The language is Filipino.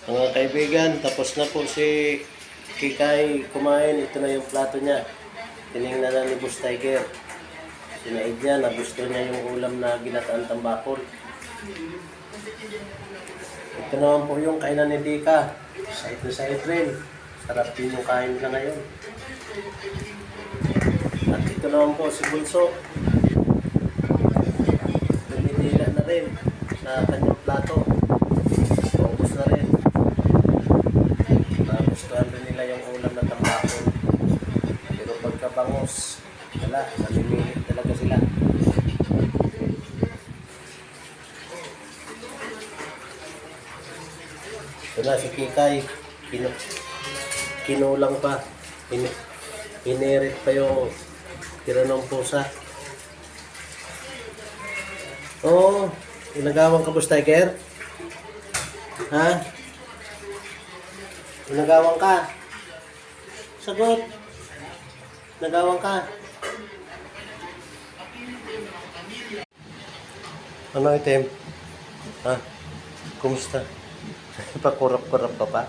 Mga kaibigan, tapos na po si Kikay kumain. Ito na yung plato niya. Tinignan na ni Boss Tiger. Sinaid niya, nagusto niya yung ulam na ginataan tambakol. Ito naman po yung kainan ni Dika. Side to side rin. Sarap din yung kain na ngayon. At ito naman po si Bunso. Tumidila na rin sa kanyang plato. Paubos na rin. Nagustuhan rin nila yung ulam na tambakol. Pero pagkabangos, wala, namimilit talaga sila. Ito na si Kikay, kinulang pa, inirit pa yung tira ng pusa. Oo, inagawang ka, Boss Tiger? Ha? Inagawang ka? Sagot. Nagawang ka? Ano item? Ha? Kumusta? Pakurap-kurap ka pa?